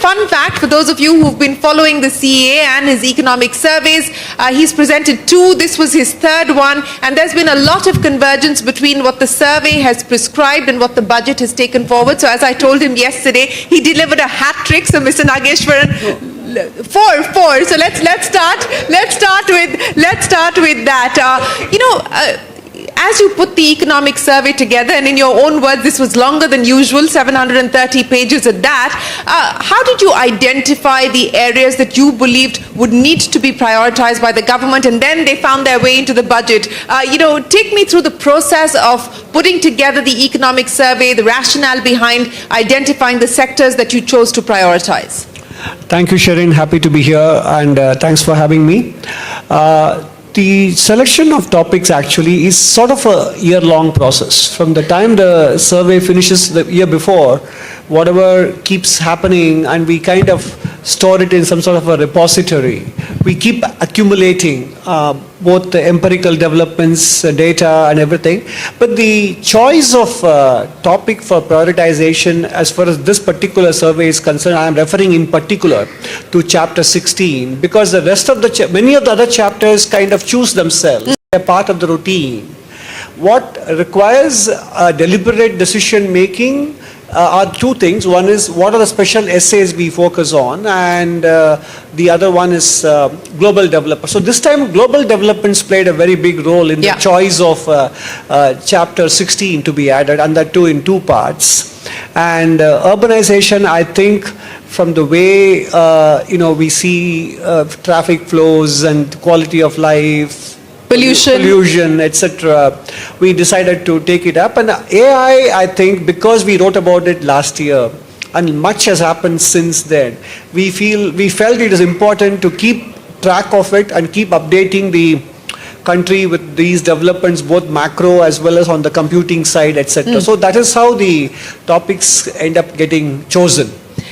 fun fact for those of you who've been following the CEA and his economic surveys, he's presented 2. This was his 3rd one, and there's been a lot of convergence between what the survey has prescribed and what the budget has taken forward. So as I told him yesterday, he delivered a hat trick. So Mr. Nageswaran, 4. So let's start with that. As you put the economic survey together, and in your own words, this was longer than usual, 730 pages at that. How did you identify the areas that you believed would need to be prioritized by the government, and then they found their way into the budget? Take me through the process of putting together the economic survey, the rationale behind identifying the sectors that you chose to prioritize. Thank you, Shereen. Happy to be here, and thanks for having me. The selection of topics actually is sort of a year-long process. From the time the survey finishes the year before, whatever keeps happening, and we kind of store it in some sort of a repository. We keep accumulating both the empirical developments, data and everything. But the choice of topic for prioritization as far as this particular survey is concerned, I am referring in particular to chapter 16, because the rest of the, many of the other chapters kind of choose themselves. They're part of the routine. What requires deliberate decision making are 2 things. One is what are the special essays we focus on, and the other one is global development. So this time global developments played a very big role in the choice of chapter 16 to be added, and that too in 2 parts. And urbanization, I think, from the way we see traffic flows and quality of life, pollution, etc., we decided to take it up. And AI, I think, because we wrote about it last year and much has happened since then, we felt it is important to keep track of it and keep updating the country with these developments, both macro as well as on the computing side, etc. So that is how the topics end up getting chosen.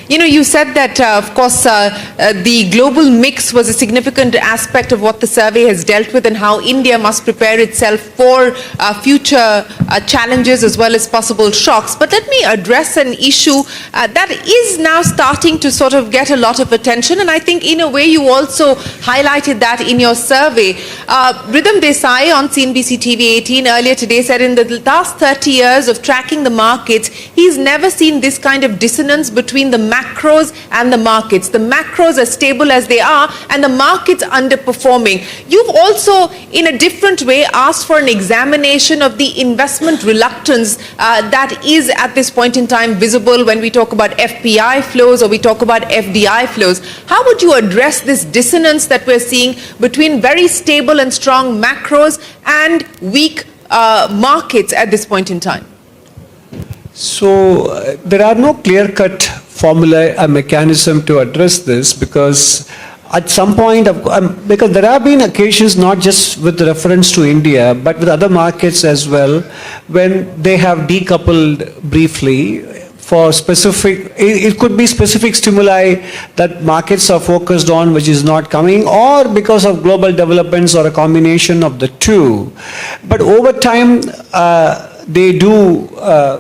You said that, of course, the global mix was a significant aspect of what the survey has dealt with, and how India must prepare itself for future challenges as well as possible shocks. But let me address an issue that is now starting to sort of get a lot of attention, and I think in a way you also highlighted that in your survey. Rhythm Desai on CNBC-TV18 earlier today said in the last 30 years of tracking the markets, he's never seen this kind of dissonance between the macros and the markets. The macros are stable as they are, and the markets underperforming. You've also, in a different way, asked for an examination of the investment reluctance that is at this point in time visible when we talk about FPI flows or we talk about FDI flows. How would you address this dissonance that we're seeing between very stable and strong macros and weak markets at this point in time? So there are no clear-cut formula, a mechanism to address this, because at some point, because there have been occasions not just with reference to India, but with other markets as well, when they have decoupled briefly for specific, it could be specific stimuli that markets are focused on which is not coming, or because of global developments, or a combination of the 2. But over time, they do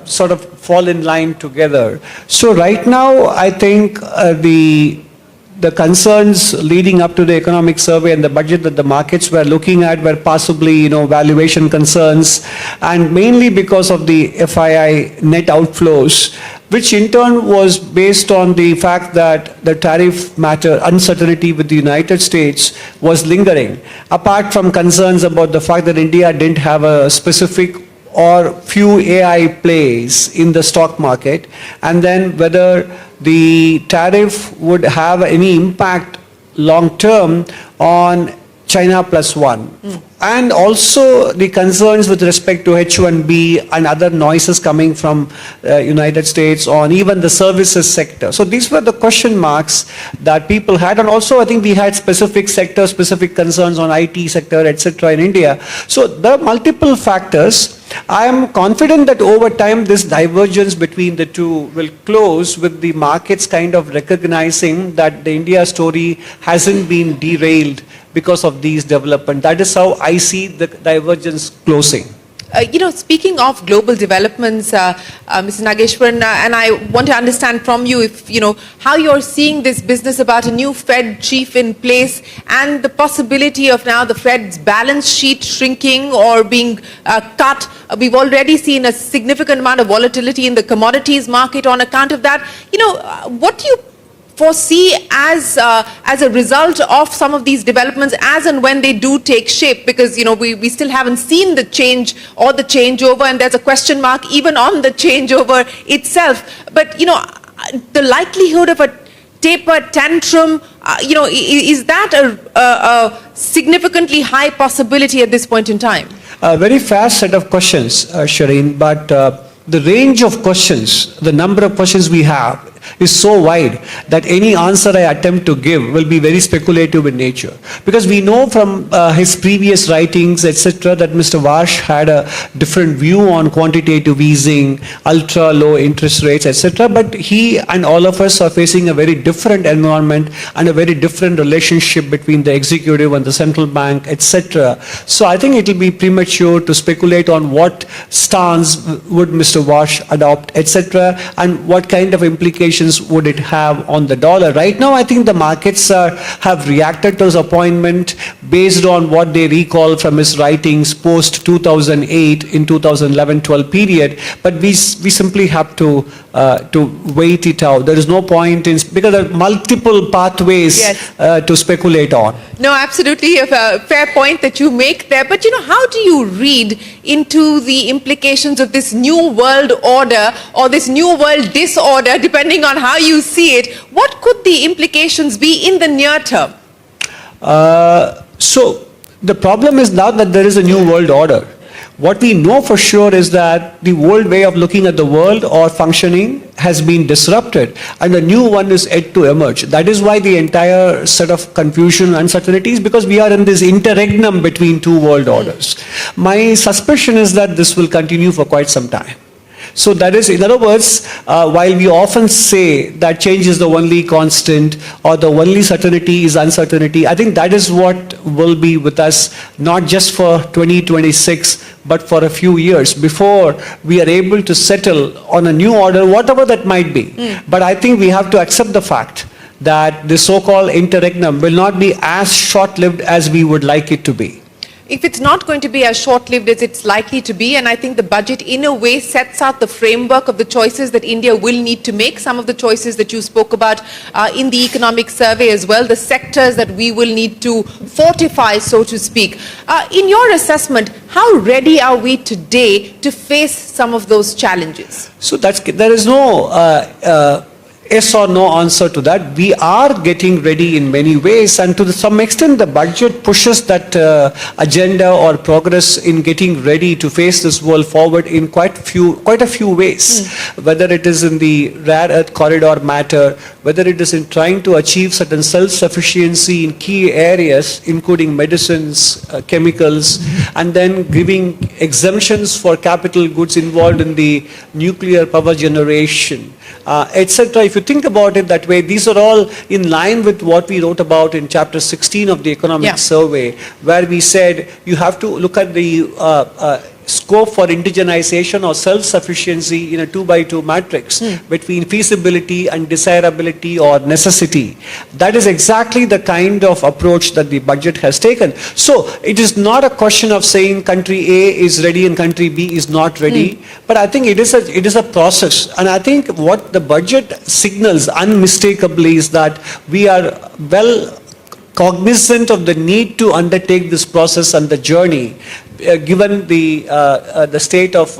sort of fall in line together. So right now, I think the concerns leading up to the economic survey and the budget that the markets were looking at were possibly, valuation concerns, and mainly because of the FII net outflows, which in turn was based on the fact that the tariff matter uncertainty with the United States was lingering, apart from concerns about the fact that India didn't have a specific or few AI plays in the stock market, and then whether the tariff would have any impact long term on China plus one. And also the concerns with respect to H1B and other noises coming from United States on even the services sector. So these were the question marks that people had, and also I think we had specific sector, specific concerns on IT sector, etc. in India. So there are multiple factors. I am confident that over time this divergence between the 2 will close, with the markets kind of recognizing that the India story hasn't been derailed because of these developments. That is how I see the divergence closing. Speaking of global developments, Mr. Nageswaran, and I want to understand from you if, how you're seeing this business about a new Fed chief in place and the possibility of now the Fed's balance sheet shrinking or being cut. We've already seen a significant amount of volatility in the commodities market on account of that. What do you foresee as a result of some of these developments as and when they do take shape? Because we still haven't seen the change or the changeover, and there's a question mark even on the changeover itself. But the likelihood of a taper tantrum, is that a significantly high possibility at this point in time? A very fast set of questions, Shereen, but the range of questions, the number of questions we have is so wide that any answer I attempt to give will be very speculative in nature. Because we know from his previous writings, etc., that Mr. Vash had a different view on quantitative easing, ultra low interest rates, etc. But he and all of us are facing a very different environment and a very different relationship between the executive and the central bank, etc. So I think it will be premature to speculate on what stance would Mr. Vash adopt, etc., and what kind of implications would it have on the dollar. Right now, I think the markets have reacted to his appointment based on what they recall from his writings post 2008 in 2011-12 period. But we simply have to wait it out. There is no point in, because there are multiple pathways to speculate on. No, absolutely a fair point that you make there. But how do you read into the implications of this new world order or this new world disorder, depending on how you see it? What could the implications be in the near term? So the problem is not that there is a new world order. What we know for sure is that the old way of looking at the world or functioning has been disrupted and a new one is yet to emerge. That is why the entire set of confusion and uncertainties, because we are in this interregnum between two world orders. My suspicion is that this will continue for quite some time. So that is, in other words, while we often say that change is the only constant or the only certainty is uncertainty, I think that is what will be with us, not just for 2026, but for a few years before we are able to settle on a new order, whatever that might be. But I think we have to accept the fact that the so-called interregnum will not be as short-lived as we would like it to be. If it's not going to be as short-lived as it's likely to be, and I think the budget in a way sets out the framework of the choices that India will need to make, some of the choices that you spoke about in the economic survey as well, the sectors that we will need to fortify, so to speak. In your assessment, how ready are we today to face some of those challenges? So there is no yes or no answer to that. We are getting ready in many ways, and to some extent the budget pushes that agenda or progress in getting ready to face this world forward in quite a few ways. Whether it is in the rare earth corridor matter, whether it is in trying to achieve certain self-sufficiency in key areas, including medicines, chemicals, and then giving exemptions for capital goods involved in the nuclear power generation, etc. If you think about it that way, these are all in line with what we wrote about in chapter 16 of the economic survey, where we said you have to look at the scope for indigenization or self-sufficiency in a 2x2 matrix between feasibility and desirability or necessity. That is exactly the kind of approach that the budget has taken. So it is not a question of saying country A is ready and country B is not ready, but I think it is a process. And I think what the budget signals unmistakably is that we are well cognizant of the need to undertake this process and the journey, given the state of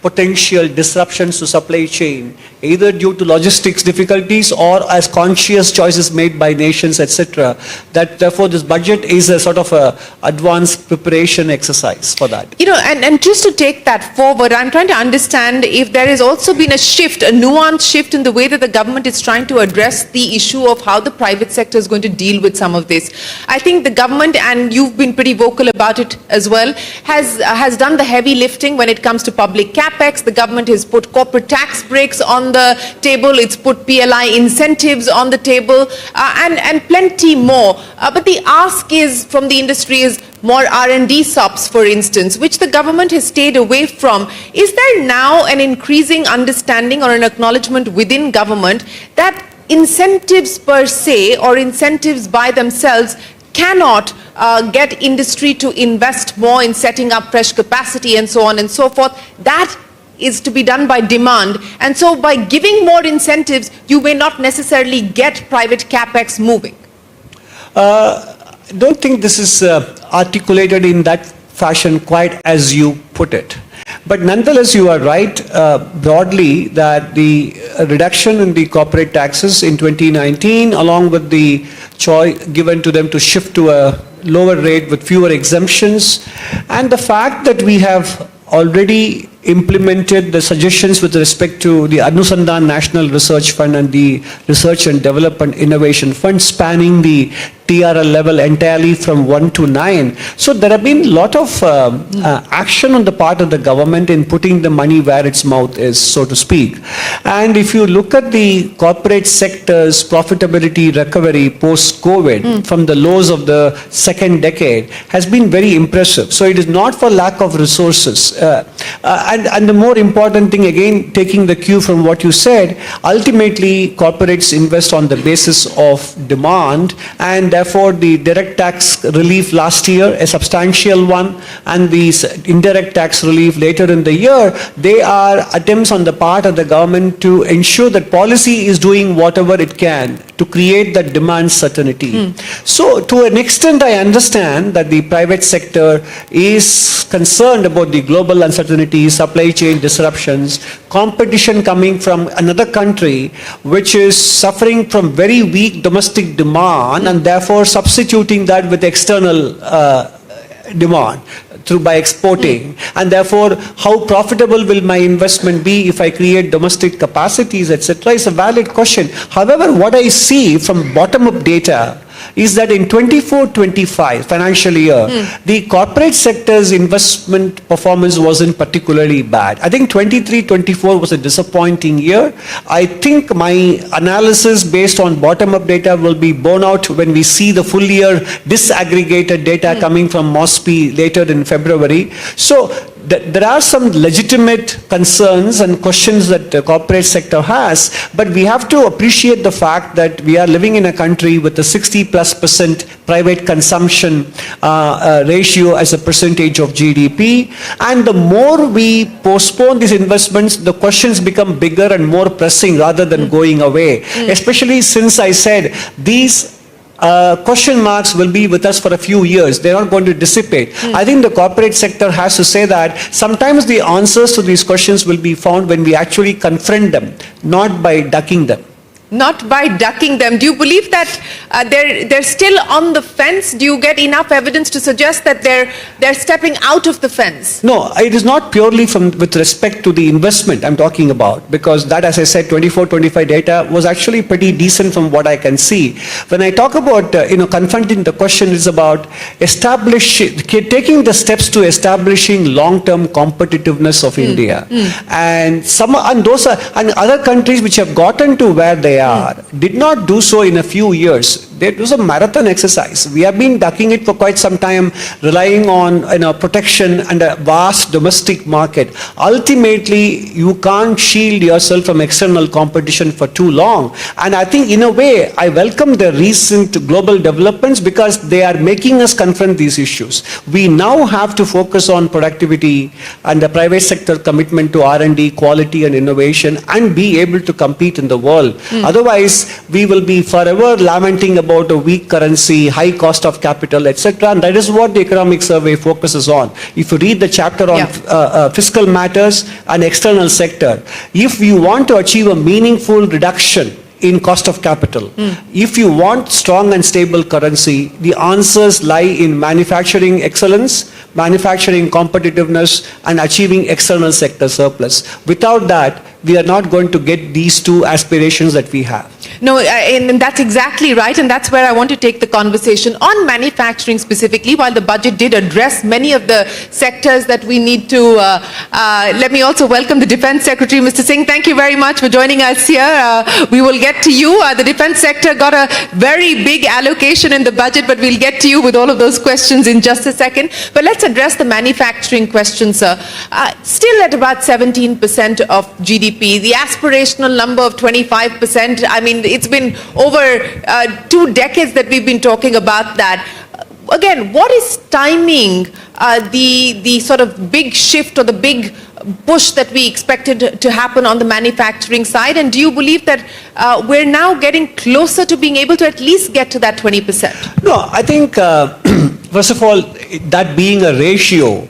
potential disruptions to supply chain, either due to logistics difficulties or as conscious choices made by nations, etc. That therefore this budget is a sort of a advanced preparation exercise for that. And just to take that forward, I'm trying to understand if there has also been a shift, a nuanced shift in the way that the government is trying to address the issue of how the private sector is going to deal with some of this. I think the government, and you've been pretty vocal about it as well, has done the heavy lifting when it comes to public capital, capex, the government has put corporate tax breaks on the table, it's put PLI incentives on the table, and plenty more. But the ask is from the industry is more R&D subs, for instance, which the government has stayed away from. Is there now an increasing understanding or an acknowledgement within government that incentives per se or incentives by themselves cannot get industry to invest more in setting up fresh capacity and so on and so forth? That is to be done by demand. And so by giving more incentives, you may not necessarily get private capex moving. I don't think this is articulated in that fashion quite as you put it. But nonetheless, you are right broadly that the reduction in the corporate taxes in 2019, along with the choice given to them to shift to a lower rate with fewer exemptions, and the fact that we have already implemented the suggestions with respect to the Anusandhan National Research Fund and the Research and Development Innovation Fund, spanning the TRL level entirely from 1 to 9. So there have been a lot of action on the part of the government in putting the money where its mouth is, so to speak. And if you look at the corporate sector's profitability recovery post-COVID from the lows of the second decade has been very impressive. So it is not for lack of resources. And the more important thing, again, taking the cue from what you said, ultimately corporates invest on the basis of demand, and therefore the direct tax relief last year, a substantial one, and the indirect tax relief later in the year, they are attempts on the part of the government to ensure that policy is doing whatever it can to create that demand certainty. So to an extent, I understand that the private sector is concerned about the global uncertainties, supply chain disruptions, competition coming from another country which is suffering from very weak domestic demand, and therefore substituting that with external demand through by exporting, and therefore how profitable will my investment be if I create domestic capacities, etc. is a valid question. However, what I see from bottom-up data is that in 24-25 financial year, the corporate sector's investment performance wasn't particularly bad. I think 23-24 was a disappointing year. I think my analysis based on bottom-up data will be borne out when we see the full year disaggregated data coming from MOSPI later in February. So there are some legitimate concerns and questions that the corporate sector has, but we have to appreciate the fact that we are living in a country with a 60+% private consumption ratio as a percentage of GDP, and the more we postpone these investments, the questions become bigger and more pressing rather than going away, especially since I said these question marks will be with us for a few years. They're not going to dissipate. I think the corporate sector has to say that sometimes the answers to these questions will be found when we actually confront them, not by ducking them. Not by ducking them. Do you believe that they're still on the fence? Do you get enough evidence to suggest that they're stepping out of the fence? No, it is not purely with respect to the investment I'm talking about, because that, as I said, 24-25 data was actually pretty decent from what I can see. When I talk about confronting the question, is about taking the steps to establishing long-term competitiveness of India, and other countries which have gotten to where they did not do so in a few years. It was a marathon exercise. We have been ducking it for quite some time, relying on protection and a vast domestic market. Ultimately, you can't shield yourself from external competition for too long. And I think in a way, I welcome the recent global developments because they are making us confront these issues. We now have to focus on productivity and the private sector commitment to R&D, quality and innovation, and be able to compete in the world. Otherwise, we will be forever lamenting about a weak currency, high cost of capital, etc. And that is what the economic survey focuses on. If you read the chapter on fiscal matters and external sector, if you want to achieve a meaningful reduction in cost of capital, if you want strong and stable currency, the answers lie in manufacturing excellence, manufacturing competitiveness, and achieving external sector surplus. Without that, we are not going to get these two aspirations that we have. No, and that's exactly right, and that's where I want to take the conversation on manufacturing specifically. While the budget did address many of the sectors that we need to, let me also welcome the Defence Secretary, Mr. Singh. Thank you very much for joining us here. We will get to you. The defence sector got a very big allocation in the budget, but we'll get to you with all of those questions in just a second. But let's address the manufacturing question, sir. Still at about 17% of GDP, the aspirational number of 25%, I mean, it's been over 2 decades that we've been talking about that. Again, what is timing the sort of big shift or the big push that we expected to happen on the manufacturing side? And do you believe that we're now getting closer to being able to at least get to that 20%? No, I think, first of all, that being a ratio,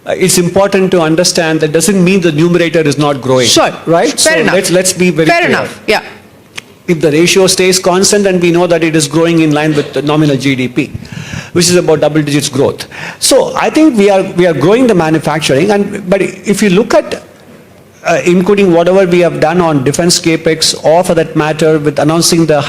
it's important to understand that doesn't mean the numerator is not growing. Sure. Right? Fair enough. Let's be very clear. Fair enough, yeah. If the ratio stays constant, and we know that it is growing in line with the nominal GDP, which is about double digits growth. So I think we are growing the manufacturing, but if you look at including whatever we have done on defense capex, or for that matter with announcing the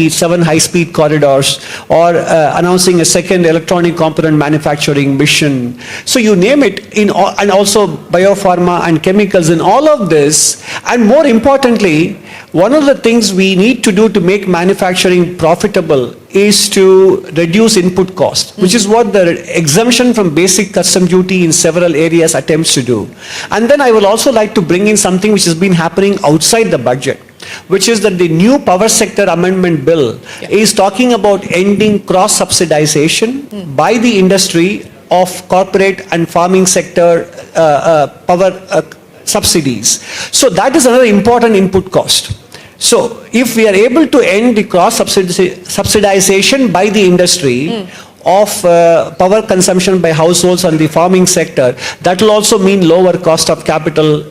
seven high-speed corridors, or announcing a second electronic component manufacturing mission. So you name it, and also biopharma and chemicals in all of this. And more importantly, one of the things we need to do to make manufacturing profitable is to reduce input cost, which is what the exemption from basic custom duty in several areas attempts to do. And then I would also like to bring in something which has been happening outside the budget, which is that the new power sector amendment bill is talking about ending cross-subsidization by the industry of corporate and farming sector power subsidies. So that is another important input cost. So if we are able to end the cross-subsidization by the industry of power consumption by households and the farming sector, that will also mean lower cost of capital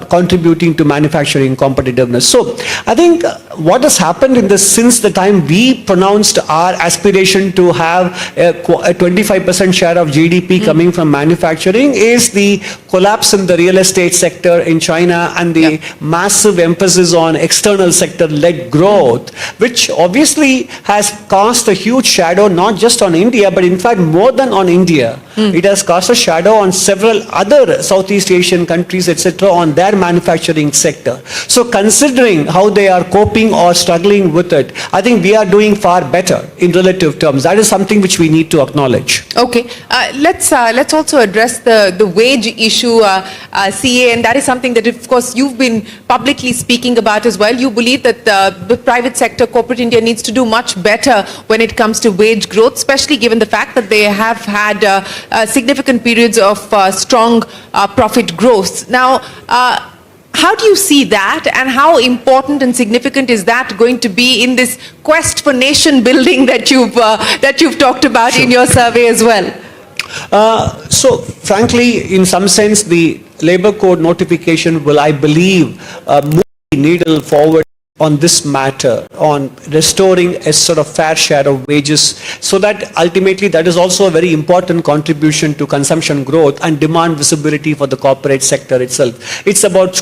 contributing to manufacturing competitiveness. So I think what has happened in this since the time we pronounced our aspiration to have a 25% share of GDP coming from manufacturing is the collapse in the real estate sector in China and the massive emphasis on external sector-led growth, which obviously has cast a huge shadow not just on India, but in fact more than on India. It has cast a shadow on several other Southeast Asian countries, etc., on their manufacturing sector. So considering how they are coping or struggling with it, I think we are doing far better in relative terms. That is something which we need to acknowledge. Okay. Let's also address the wage issue, CA, and that is something that, of course, you've been publicly speaking about as well. You believe that the private sector, corporate India, needs to do much better when it comes to wage growth, especially given the fact that they have had significant periods of strong profit growth. Now, how do you see that, and how important and significant is that going to be in this quest for nation building that you've talked about in your survey as well? So frankly, in some sense, the Labour Code notification will, I believe, move the needle forward on this matter, on restoring a sort of fair share of wages, so that ultimately that is also a very important contribution to consumption growth and demand visibility for the corporate sector itself. It's about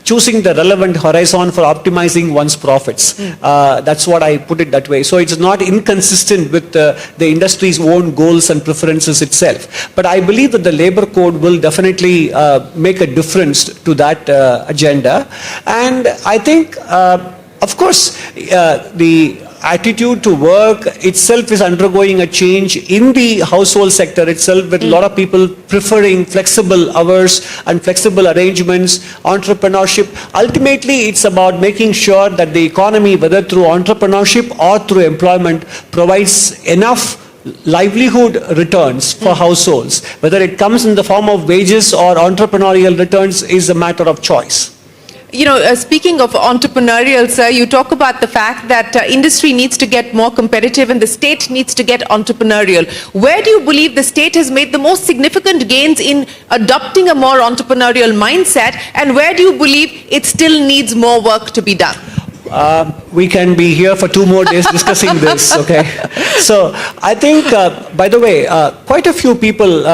choosing the relevant horizon for optimizing one's profits. That's what I put it that way. So it's not inconsistent with the industry's own goals and preferences itself. But I believe that the Labour Code will definitely make a difference to that agenda. And I think of course, the attitude to work itself is undergoing a change in the household sector itself, with a lot of people preferring flexible hours and flexible arrangements, entrepreneurship. Ultimately, it's about making sure that the economy, whether through entrepreneurship or through employment, provides enough livelihood returns for households. Whether it comes in the form of wages or entrepreneurial returns is a matter of choice. You know, speaking of entrepreneurial, sir, you talk about the fact that industry needs to get more competitive and the state needs to get entrepreneurial. Where do you believe the state has made the most significant gains in adopting a more entrepreneurial mindset, and where do you believe it still needs more work to be done? We can be here for 2 more days discussing this, okay? So I think, by the way, quite a few people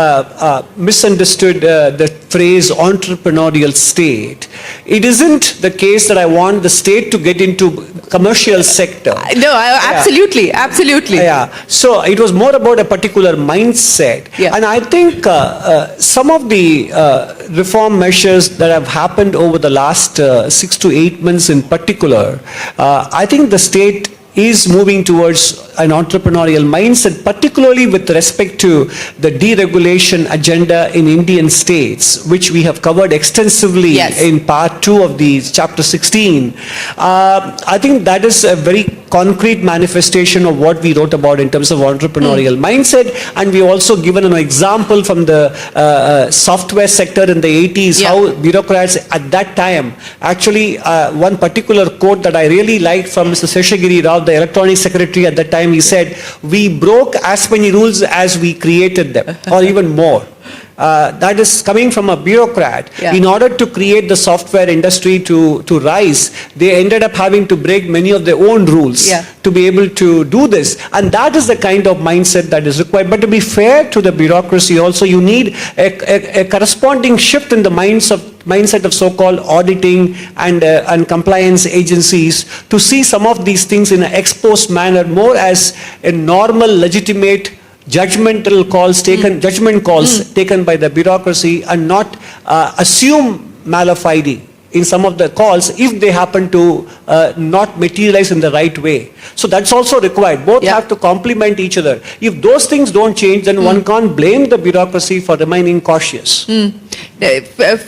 misunderstood the phrase entrepreneurial state. It isn't the case that I want the state to get into commercial sector. No, absolutely, absolutely. Yeah. So it was more about a particular mindset. Yeah. And I think some of the reform measures that have happened over the last 6 to 8 months in particular, I think the state is moving towards an entrepreneurial mindset, particularly with respect to the deregulation agenda in Indian states, which we have covered extensively Yes. in part 2 of the chapter 16. I think that is a very concrete manifestation of what we wrote about in terms of entrepreneurial mindset, and we also given an example from the software sector in the 80s, Yeah. how bureaucrats at that time, actually one particular quote that I really liked from Mr. Seshagiri Rao, the electronic secretary at that time, he said, "We broke as many rules as we created them," or even more. That is coming from a bureaucrat. Yeah. In order to create the software industry to rise, they ended up having to break many of their own rules Yeah. to be able to do this. And that is the kind of mindset that is required. But to be fair to the bureaucracy also, you need a corresponding shift in the mindset of so-called auditing and compliance agencies to see some of these things in an ex post manner, more as a normal, legitimate judgment calls taken by the bureaucracy, and not assume malafide in some of the calls if they happen to not materialize in the right way. So that's also required. Both Yeah. have to complement each other. If those things don't change, then one can't blame the bureaucracy for remaining cautious.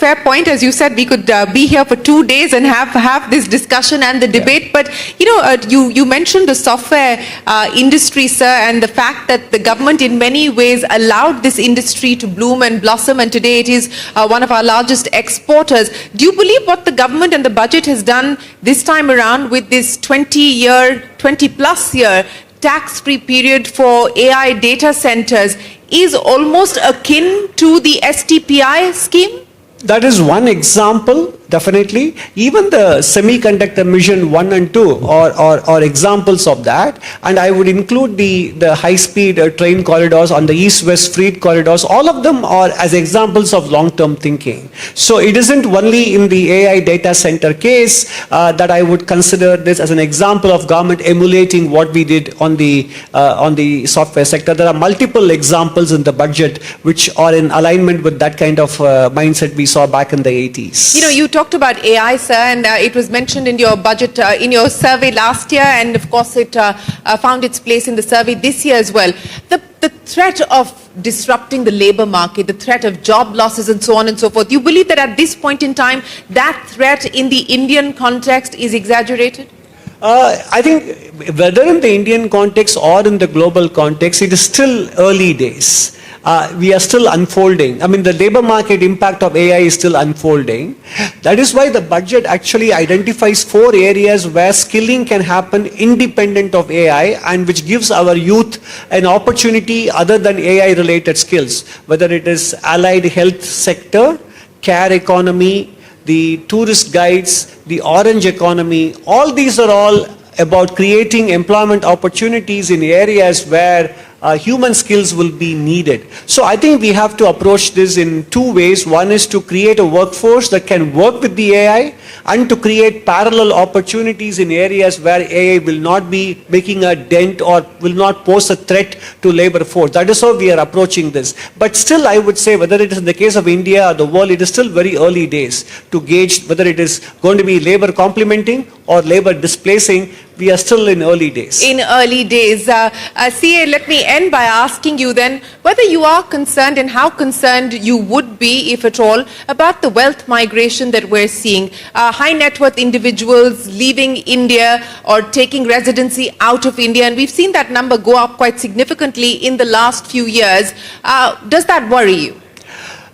Fair point. As you said, we could be here for 2 days and have this discussion and the debate. But you mentioned the software industry, sir, and the fact that the government in many ways allowed this industry to bloom and blossom, and today it is one of our largest exporters. Do you believe what the government and the budget has done this time around with this 20+ year tax-free period for AI data centers is almost akin to the STPI scheme? That is one example, definitely. Even the semiconductor mission 1 and 2 are examples of that. And I would include the high-speed train corridors on the east-west freight corridors. All of them are as examples of long-term thinking. So it isn't only in the AI data center case that I would consider this as an example of government emulating what we did on the software sector. There are multiple examples in the budget which are in alignment with that kind of mindset we saw back in the 80s. You talked about AI, sir, and it was mentioned in your budget, in your survey last year, and of course it found its place in the survey this year as well. The threat of disrupting the labor market, the threat of job losses and so on and so forth, you believe that at this point in time, that threat in the Indian context is exaggerated? I think whether in the Indian context or in the global context, it is still early days. We are still unfolding. I mean, the labor market impact of AI is still unfolding. That is why the budget actually identifies 4 areas where skilling can happen independent of AI, and which gives our youth an opportunity other than AI related skills, whether it is allied health sector, care economy, the tourist guides, the orange economy. All these are all about creating employment opportunities in areas where human skills will be needed. So I think we have to approach this in 2 ways. One is to create a workforce that can work with the AI, and to create parallel opportunities in areas where AI will not be making a dent or will not pose a threat to labor force. That is how we are approaching this. But still, I would say, whether it is in the case of India or the world, it is still very early days to gauge whether it is going to be labor complementing or labor displacing. We are still in early days. In early days. CA, let me end by asking you then whether you are concerned, and how concerned you would be, if at all, about the wealth migration that we're seeing. High net worth individuals leaving India or taking residency out of India, and we've seen that number go up quite significantly in the last few years. Does that worry you?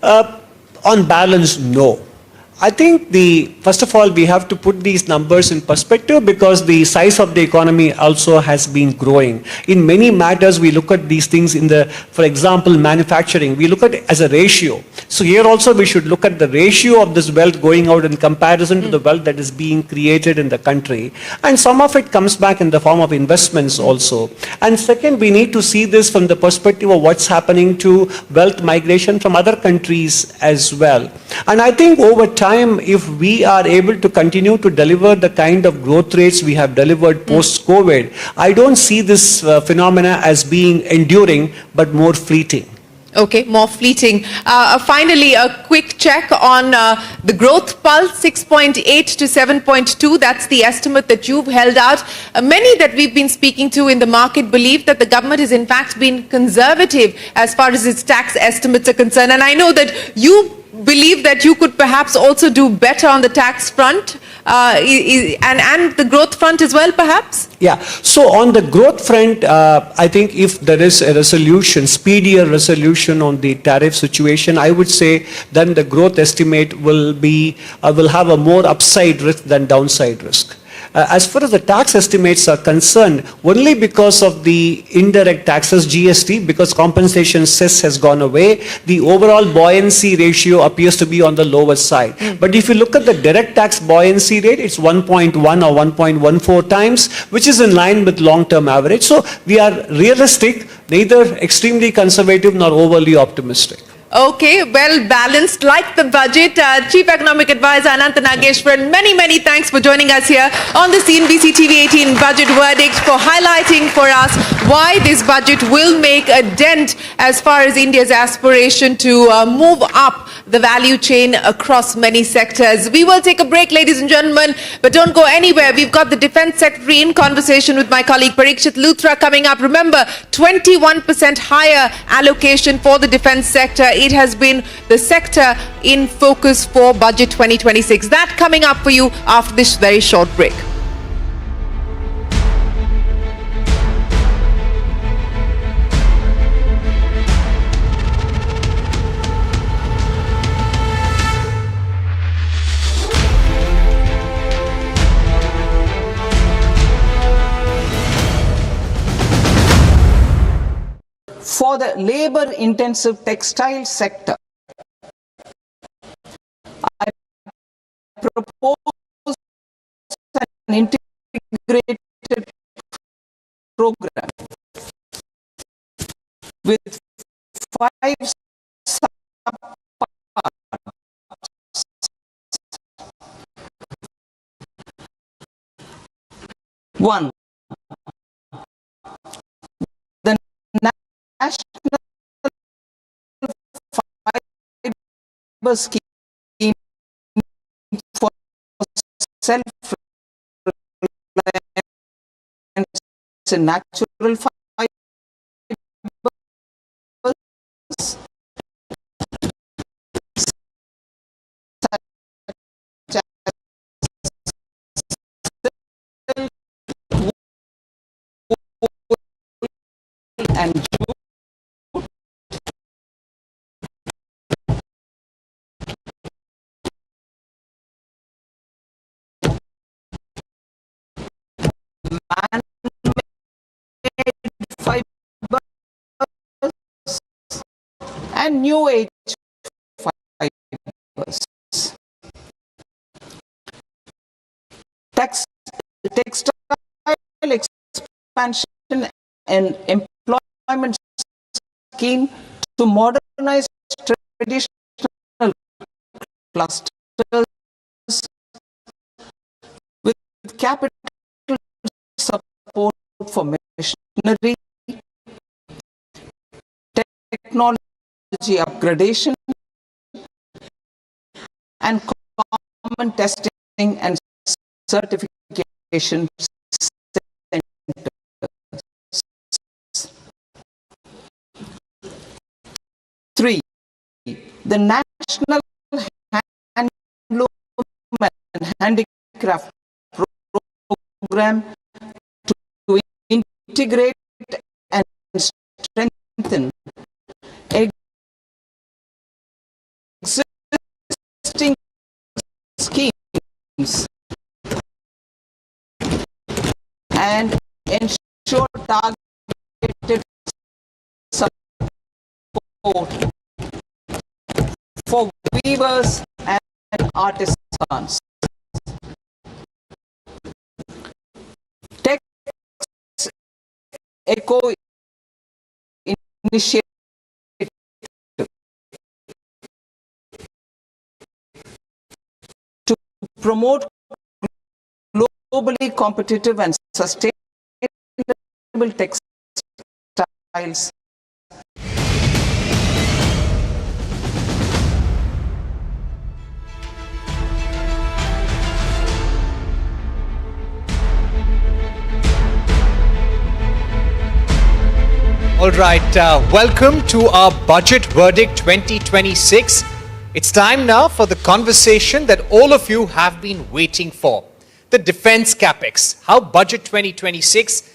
On balance, no. I think first of all, we have to put these numbers in perspective, because the size of the economy also has been growing. In many matters, we look at these things for example, manufacturing, we look at it as a ratio. So here also we should look at the ratio of this wealth going out in comparison to the wealth that is being created in the country. And some of it comes back in the form of investments also. And second, we need to see this from the perspective of what's happening to wealth migration from other countries as well. And I think over time, if we are able to continue to deliver the kind of growth rates we have delivered post-COVID, I don't see this phenomena as being enduring, but more fleeting. Okay, more fleeting. Finally, a quick check on the growth pulse, 6.8 to 7.2. That's the estimate that you've held out. Many that we've been speaking to in the market believe that the government has in fact been conservative as far as its tax estimates are concerned. And I know that you believe that you could perhaps also do better on the tax front and the growth front as well, perhaps? Yeah. So on the growth front, I think if there is a resolution, speedier resolution on the tariff situation, I would say then the growth estimate will have a more upside risk than downside risk. As far as the tax estimates are concerned, only because of the indirect taxes, GST, because compensation cess has gone away, the overall buoyancy ratio appears to be on the lower side. But if you look at the direct tax buoyancy rate, it's 1.1 or 1.14 times, which is in line with long-term average. So we are realistic, neither extremely conservative nor overly optimistic. Okay, well balanced, like the budget. Chief Economic Advisor Anantha Nageswaran, many thanks for joining us here on the CNBC-TV18 Budget Verdict, for highlighting for us why this budget will make a dent as far as India's aspiration to move up the value chain across many sectors. We will take a break, ladies and gentlemen, but don't go anywhere. We've got the Defence Secretary in conversation with my colleague Parikshit Luthra coming up. Remember, 21% higher allocation for the defence sector. It has been the sector in focus for Budget 2026. That coming up for you after this very short break. For the labor-intensive textile sector, I propose an integrated program with 5 subparts. One, the National Fiber Scheme for self-reliance in natural fibers. And man-made fibers and new age fibers. Textile expansion and employment scheme to modernize traditional clusters with capital support for machinery, technology upgradation, and common testing and certification centers. 3. The National Handloom and Handicraft Program to integrate and strengthen existing schemes and ensure targeted support weavers and artisans. Tech's Eco Initiative to promote globally competitive and sustainable textiles. All right, welcome to our Budget Verdict 2026. It's time now for the conversation that all of you have been waiting for. The defense capex, how Budget 2026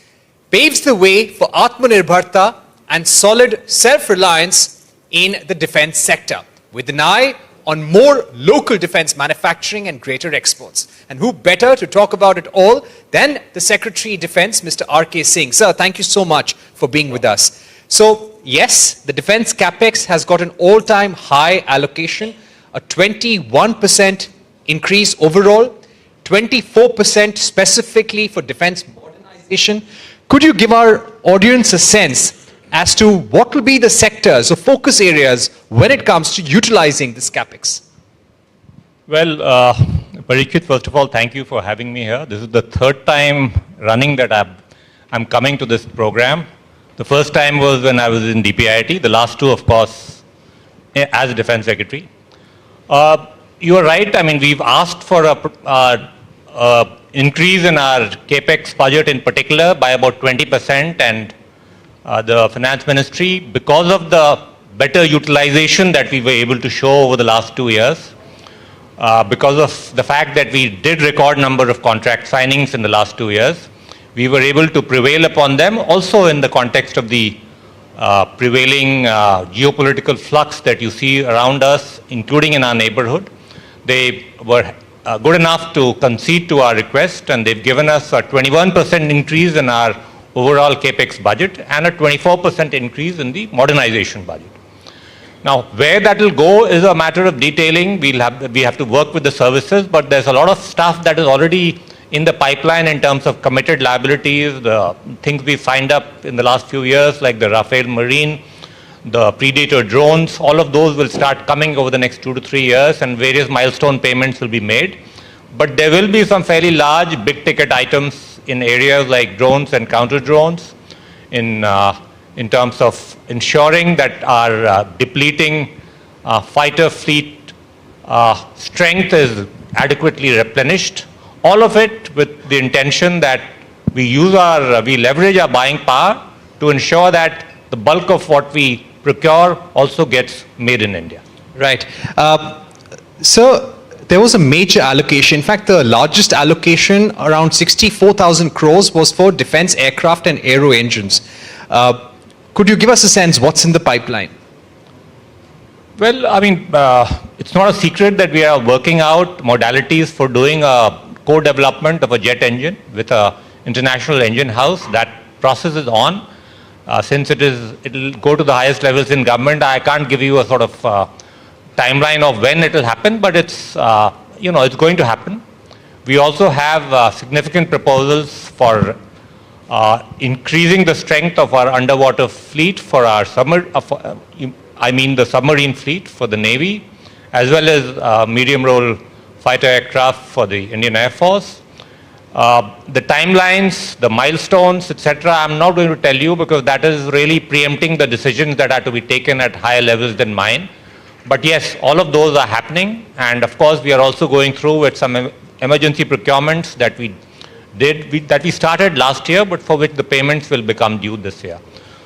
paves the way for Atmanirbharta and solid self-reliance in the defense sector, with an eye on more local defense manufacturing and greater exports. And who better to talk about it all than the Secretary of Defense, Mr. R.K. Singh. Sir, thank you so much for being with us. So, yes, the defense capex has got an all-time high allocation, a 21% increase overall, 24% specifically for defense modernization. Could you give our audience a sense as to what will be the sectors or focus areas when it comes to utilizing this capex? Well, Parikshit, first of all, thank you for having me here. This is the third time running that I'm coming to this program. The first time was when I was in DPIIT, the last two, of course, as Defense Secretary. You are right. I mean, we've asked for a increase in our capex budget in particular by about 20%, and the Finance Ministry, because of the better utilization that we were able to show over the last 2 years, because of the fact that we did record number of contract signings in the last 2 years, we were able to prevail upon them also in the context of the prevailing geopolitical flux that you see around us, including in our neighborhood. They were good enough to concede to our request, and they've given us a 21% increase in our overall capex budget and a 24% increase in the modernization budget. Now, where that will go is a matter of detailing. We have to work with the services, but there's a lot of stuff that is already in the pipeline in terms of committed liabilities, the things we signed up in the last few years, like the Rafale Marine, the Predator drones. All of those will start coming over the next 2 to 3 years, and various milestone payments will be made. But there will be some fairly large, big-ticket items in areas like drones and counter-drones, in terms of ensuring that our depleting fighter fleet strength is adequately replenished. All of it with the intention that we leverage our buying power to ensure that the bulk of what we procure also gets made in India. Right. So there was a major allocation. In fact, the largest allocation, around 64,000 crores, was for defense aircraft and aero engines. Could you give us a sense what's in the pipeline? Well, I mean, it's not a secret that we are working out modalities for doing a co-development of a jet engine with an international engine house. That process is on. Since it'll go to the highest levels in government, I can't give you a sort of timeline of when it will happen, but it's it's going to happen. We also have significant proposals for increasing the strength of our underwater fleet for our the submarine fleet for the Navy, as well as medium role fighter aircraft for the Indian Air Force. The timelines, the milestones, etc., I'm not going to tell you because that is really preempting the decisions that are to be taken at higher levels than mine. But yes, all of those are happening, and of course we are also going through with some emergency procurements that we started last year, but for which the payments will become due this year.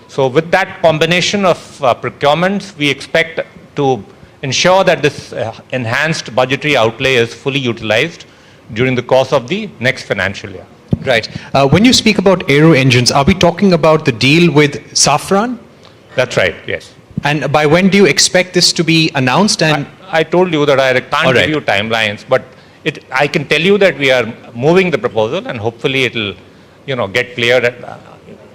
So with that combination of procurements, we expect to ensure that this enhanced budgetary outlay is fully utilized during the course of the next financial year. Right. When you speak about aero engines, are we talking about the deal with Safran? That's right, yes. And by when do you expect this to be announced? And I told you that I can't give you timelines, but I can tell you that we are moving the proposal, and hopefully it will, get cleared.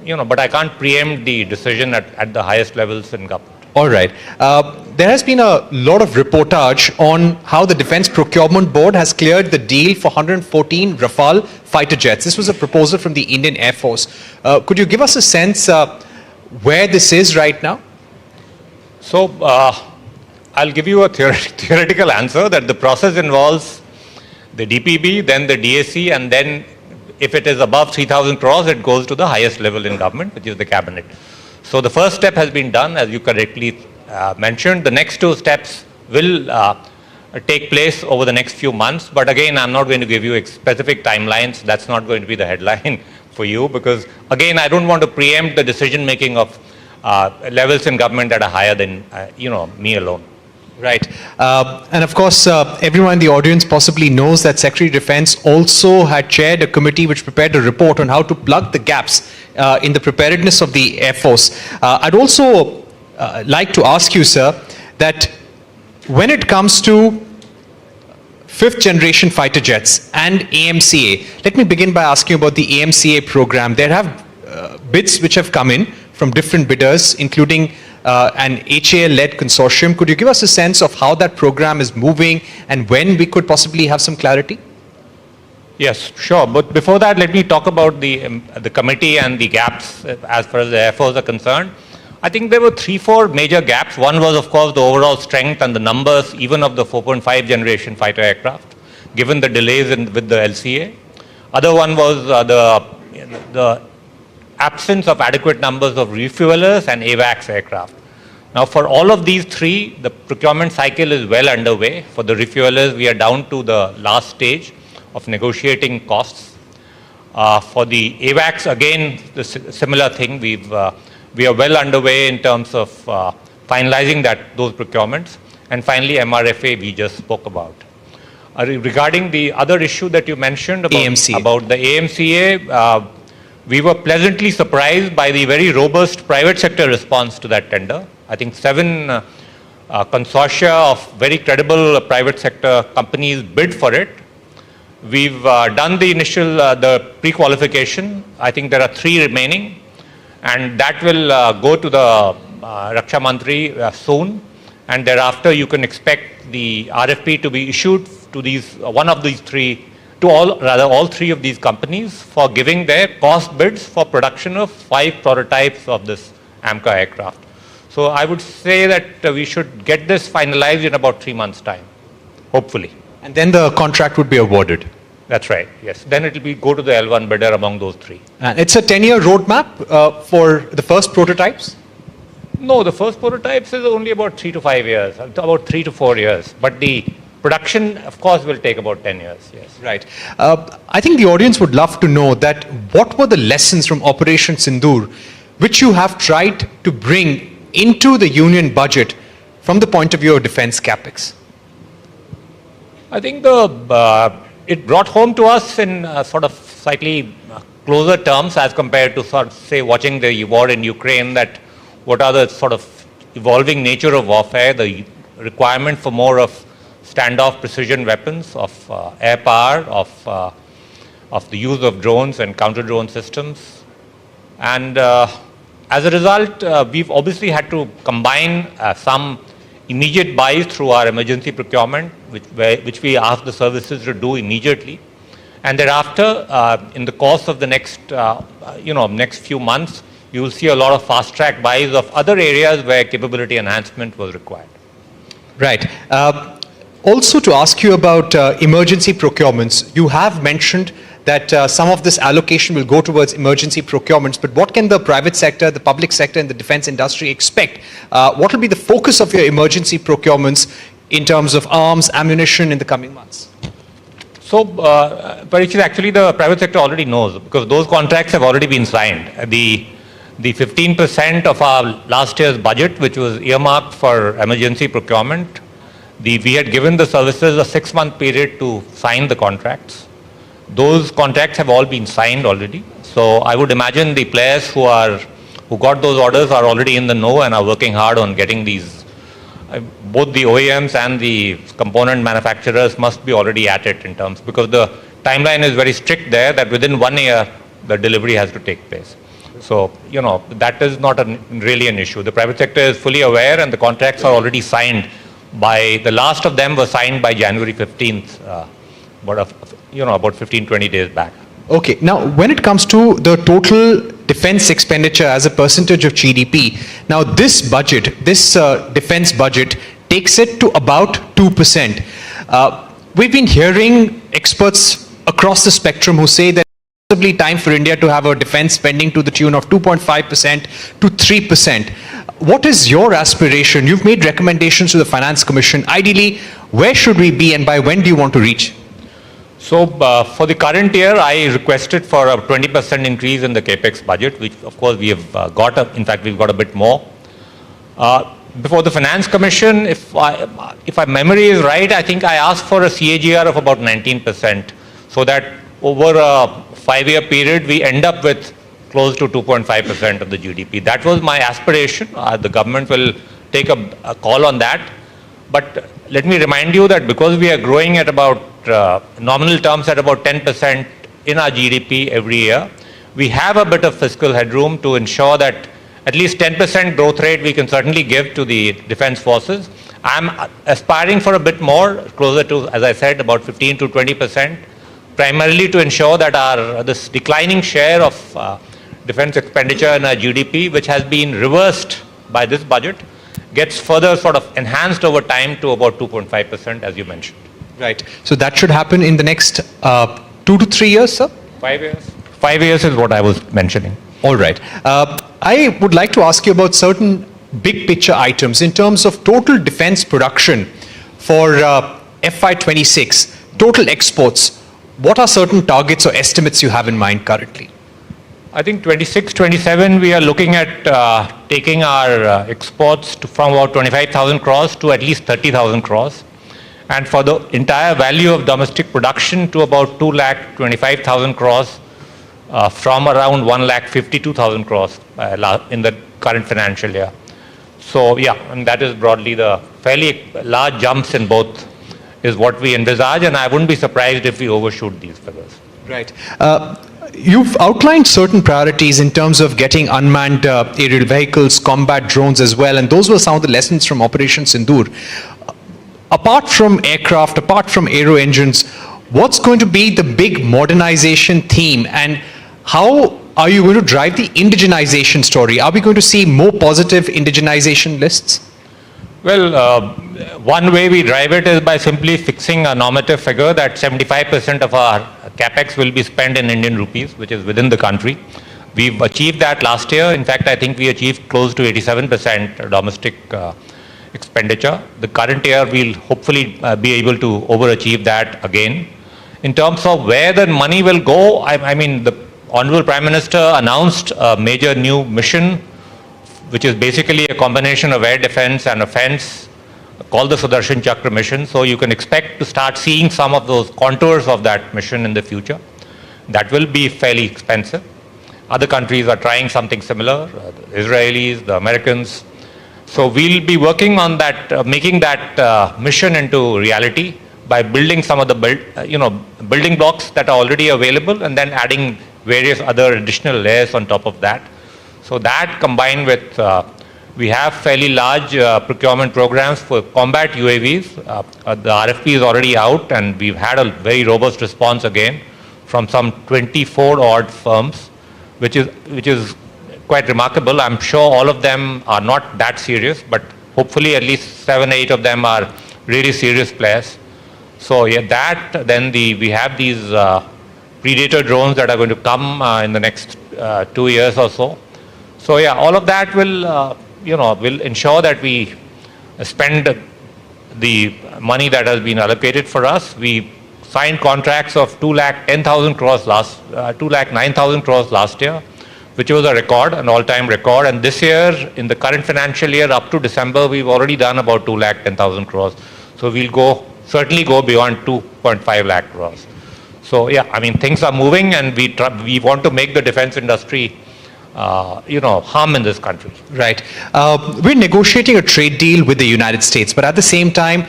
But I can't preempt the decision at the highest levels in government. All right. there has been a lot of reportage on how the Defence Procurement Board has cleared the deal for 114 Rafale fighter jets. This was a proposal from the Indian Air Force. Could you give us a sense where this is right now? So, I'll give you a theoretical answer that the process involves the DPB, then the DAC, and then if it is above 3,000 crores, it goes to the highest level in government, which is the cabinet. So the first step has been done, as you correctly mentioned. The next two steps will take place over the next few months. But again, I'm not going to give you specific timelines. That's not going to be the headline for you, because again, I don't want to preempt the decision making of levels in government that are higher than me alone. Right. And of course, everyone in the audience possibly knows that Secretary of Defense also had chaired a committee which prepared a report on how to plug the gaps in the preparedness of the Air Force. I'd also like to ask you, sir, that when it comes to fifth generation fighter jets and AMCA, let me begin by asking about the AMCA program. There have bids which have come in from different bidders, including an HAL-led consortium. Could you give us a sense of how that program is moving and when we could possibly have some clarity? Yes, sure. But before that, let me talk about the committee and the gaps as far as the Air Force are concerned. I think there were 3-4 major gaps. One was, of course, the overall strength and the numbers even of the 4.5 generation fighter aircraft, given the delays with the LCA. Other one was the absence of adequate numbers of refuelers and AWACS aircraft. Now, for all of these three, the procurement cycle is well underway. For the refuelers, we are down to the last stage of negotiating costs. For the AWACS, again, the similar thing. We are well underway in terms of finalizing those procurements. And finally, MRFA, we just spoke about. Regarding the other issue that you mentioned about the AMCA, we were pleasantly surprised by the very robust private sector response to that tender. I think 7 consortia of very credible private sector companies bid for it. We've done the initial, the pre-qualification. I think there are 3 remaining, and that will go to the Raksha Mantri soon. And thereafter, you can expect the RFP to be issued to all 3 of these companies for giving their cost bids for production of 5 prototypes of this AMCA aircraft. So I would say that we should get this finalized in about 3 months' time, hopefully. And then the contract would be awarded. That's right, yes. Then it will go to the L1 bidder among those 3. And it's a 10-year roadmap for the first prototypes? No, the first prototypes is only about 3 to 5 years, about 3 to 4 years. But the production, of course, will take about 10 years, yes. Right. I think the audience would love to know that what were the lessons from Operation Sindoor which you have tried to bring into the union budget from the point of view of defense capex? I think it brought home to us in sort of slightly closer terms as compared to sort of, say, watching the war in Ukraine, that what are the sort of evolving nature of warfare, the requirement for more of standoff precision weapons, of air power, of the use of drones and counter-drone systems. And as a result, we've obviously had to combine some immediate buys through our emergency procurement, which we ask the services to do immediately. And thereafter, in the course of the next few months, you will see a lot of fast-track buys of other areas where capability enhancement was required. Right. Also to ask you about emergency procurements, you have mentioned that some of this allocation will go towards emergency procurements, but what can the private sector, the public sector and the defense industry expect? What will be the focus of your emergency procurements in terms of arms, ammunition in the coming months? So, Parikshit, actually the private sector already knows, because those contracts have already been signed. The 15% of our last year's budget, which was earmarked for emergency procurement, we had given the services a 6-month period to sign the contracts. Those contracts have all been signed already. So I would imagine the players who got those orders are already in the know and are working hard on getting these. Both the OEMs and the component manufacturers must be already at it in terms, because the timeline is very strict there, that within 1 year the delivery has to take place. So, that is not really an issue. The private sector is fully aware and the contracts are already signed the last of them were signed by January 15th, about 15, 20 days back. Okay, now when it comes to the total defense expenditure as a percentage of GDP, now this budget, this defense budget takes it to about 2%. We've been hearing experts across the spectrum who say that it's possibly time for India to have a defense spending to the tune of 2.5% to 3%. What is your aspiration? You've made recommendations to the Finance Commission. Ideally, where should we be and by when do you want to reach? So for the current year, I requested for a 20% increase in the capex budget, which of course we have in fact, we've got a bit more. Before the Finance Commission, if my memory is right, I think I asked for a CAGR of about 19%, so that over a 5-year period, we end up with close to 2.5% of the GDP. That was my aspiration. The government will take a call on that. But let me remind you that because we are growing at about nominal terms at about 10% in our GDP every year, we have a bit of fiscal headroom to ensure that at least 10% growth rate we can certainly give to the defense forces. I'm aspiring for a bit more, closer to, as I said, about 15 to 20%, primarily to ensure that this declining share of defense expenditure in our GDP, which has been reversed by this budget, gets further sort of enhanced over time to about 2.5%, as you mentioned. Right. So that should happen in the next 2 to 3 years, sir? 5 years. 5 years is what I was mentioning. All right. I would like to ask you about certain big picture items in terms of total defense production for FY26, total exports. What are certain targets or estimates you have in mind currently? I think 26, 27, we are looking at taking our exports from about 25,000 crores to at least 30,000 crores. And for the entire value of domestic production to about 2,25,000 crores from around 1,52,000 crores in the current financial year. So yeah, and that is broadly the fairly large jumps in both is what we envisage, and I wouldn't be surprised if we overshoot these figures. Right. You've outlined certain priorities in terms of getting unmanned aerial vehicles, combat drones as well, and those were some of the lessons from Operation Sindoor. Apart from aircraft, apart from aero engines, what's going to be the big modernization theme, and how are you going to drive the indigenization story? Are we going to see more positive indigenization lists? Well, one way we drive it is by simply fixing a normative figure that 75% of our capex will be spent in Indian rupees, which is within the country. We've achieved that last year. In fact, I think we achieved close to 87% domestic expenditure. The current year, we'll hopefully be able to overachieve that again. In terms of where the money will go, I mean, the Honorable Prime Minister announced a major new mission, which is basically a combination of air defense and offense, called the Sudarshan Chakra mission. So you can expect to start seeing some of those contours of that mission in the future. That will be fairly expensive. Other countries are trying something similar, the Israelis, the Americans. So we'll be working on that, making that mission into reality by building some of the building blocks that are already available, and then adding various other additional layers on top of that. So that combined with, we have fairly large procurement programs for combat UAVs. The RFP is already out, and we've had a very robust response again from some 24 odd firms, which is quite remarkable. I'm sure all of them are not that serious, but hopefully at least 7, 8 of them are really serious players. So yeah, then we have these Predator drones that are going to come in the next 2 years or so. So yeah, all of that will, will ensure that we spend the money that has been allocated for us. We signed contracts of 2,10,000 crores 2,09,000 crores last year, which was a record, an all-time record. And this year, in the current financial year, up to December, we've already done about 2,10,000 crores. So we'll certainly go beyond 2.5 lakh crores. So yeah, I mean, things are moving, and we want to make the defense industry hum in this country. Right. We're negotiating a trade deal with the United States, but at the same time,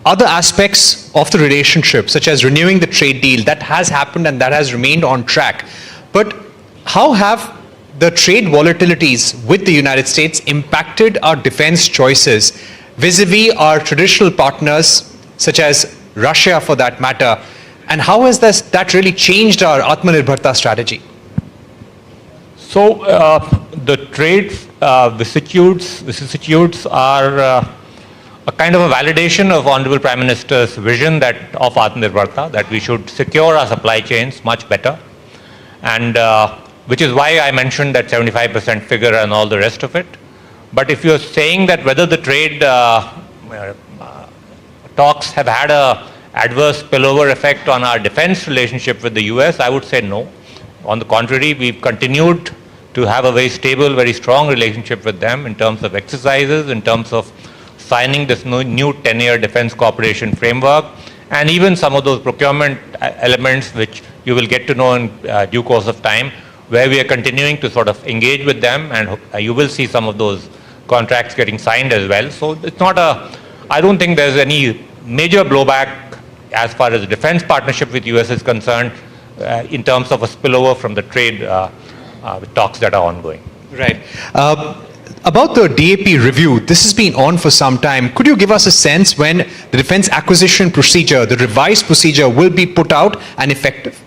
other aspects of the relationship, such as renewing the trade deal, that has happened and that has remained on track. But how have the trade volatilities with the United States impacted our defense choices vis-a-vis our traditional partners, such as Russia for that matter? And how has that really changed our Atmanirbharta strategy? So the trade vicissitudes are a kind of a validation of Honorable Prime Minister's vision that of Atmanirbharta, that we should secure our supply chains much better, and which is why I mentioned that 75% figure and all the rest of it. But if you're saying that whether the trade talks have had a adverse spillover effect on our defense relationship with the US, I would say no. On the contrary, we've continued to have a very stable, very strong relationship with them in terms of exercises, in terms of signing this new 10-year defense cooperation framework, and even some of those procurement elements which you will get to know in due course of time, where we are continuing to sort of engage with them, and you will see some of those contracts getting signed as well. So it's not I don't think there's any major blowback as far as the defense partnership with US is concerned in terms of a spillover from the trade talks that are ongoing. Right. About the DAP review, this has been on for some time. Could you give us a sense when the defense acquisition procedure, the revised procedure, will be put out and effective?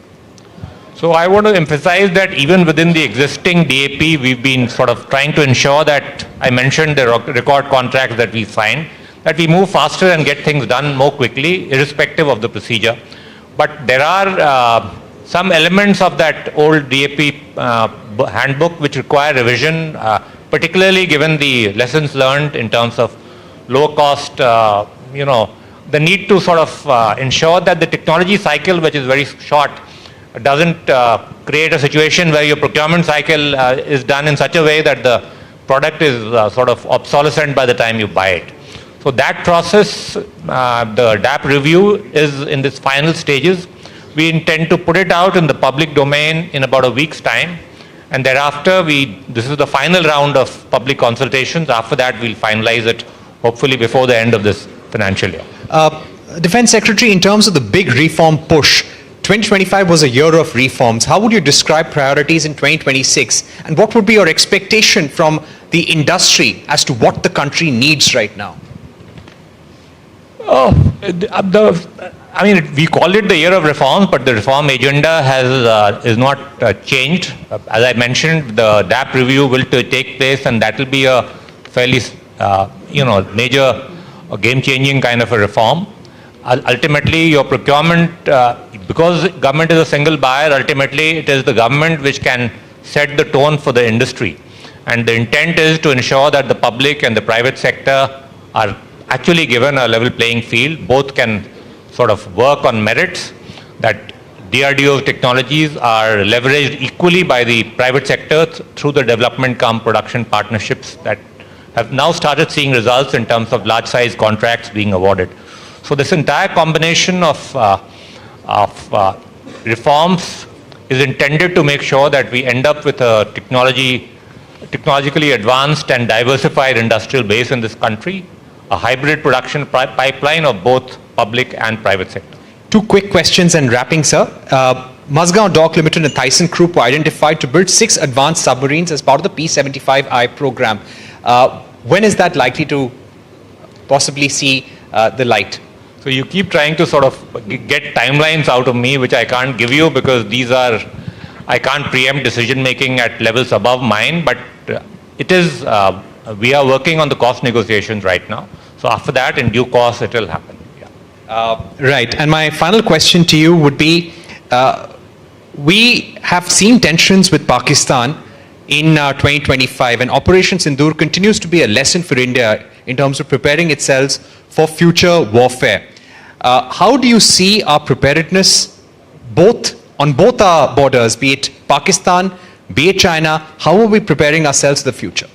So I want to emphasize that even within the existing DAP, we've been sort of trying to ensure that, I mentioned the record contracts that we signed, that we move faster and get things done more quickly, irrespective of the procedure. But there are some elements of that old DAP handbook which require revision, particularly given the lessons learned in terms of low cost, the need to sort of ensure that the technology cycle, which is very short, doesn't create a situation where your procurement cycle is done in such a way that the product is sort of obsolescent by the time you buy it. So that process, the DAP review is in its final stages. We intend to put it out in the public domain in about a week's time. And thereafter, this is the final round of public consultations. After that, we'll finalize it, hopefully before the end of this financial year. Defense Secretary, in terms of the big reform push, 2025 was a year of reforms. How would you describe priorities in 2026? And what would be your expectation from the industry as to what the country needs right now? We call it the year of reforms, but the reform agenda is not changed. As I mentioned, the DAP review will take place, and that will be a fairly, major, game-changing kind of a reform. Ultimately, your procurement, because government is a single buyer, ultimately it is the government which can set the tone for the industry. And the intent is to ensure that the public and the private sector are actually given a level playing field. Both can sort of work on merits, that DRDO technologies are leveraged equally by the private sector through the development cum production partnerships that have now started seeing results in terms of large size contracts being awarded. So this entire combination of reforms is intended to make sure that we end up with a technologically advanced and diversified industrial base in this country, a hybrid production pipeline of both public and private sector. Two quick questions and wrapping, sir. Mazgaon Dock Limited and Thyssen Group were identified to build 6 advanced submarines as part of the P-75I program. When is that likely to possibly see the light? So you keep trying to sort of get timelines out of me, which I can't give you because I can't preempt decision making at levels above mine, but it is, we are working on the cost negotiations right now. So after that, in due course, it will happen. Right. And my final question to you would be, we have seen tensions with Pakistan in 2025, and Operation Sindoor continues to be a lesson for India in terms of preparing itself for future warfare. How do you see our preparedness on both our borders, be it Pakistan, be it China? How are we preparing ourselves for the future?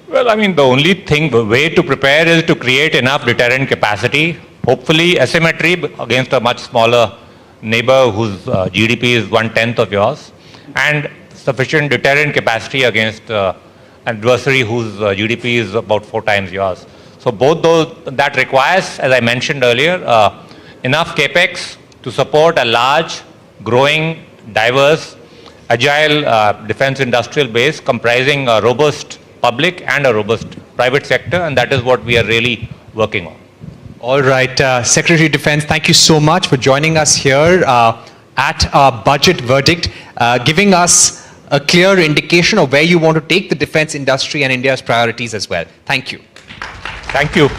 Well, the way to prepare is to create enough deterrent capacity, hopefully asymmetry against a much smaller neighbor whose GDP is 1/10 of yours, and sufficient deterrent capacity against adversary whose GDP is about 4 times yours. So both those, that requires, as I mentioned earlier, enough capex to support a large, growing, diverse, agile defense industrial base comprising a robust public and a robust private sector, and that is what we are really working on. All right, Secretary of Defense, thank you so much for joining us here at our budget verdict, giving us a clear indication of where you want to take the defense industry and India's priorities as well. Thank you. Thank you.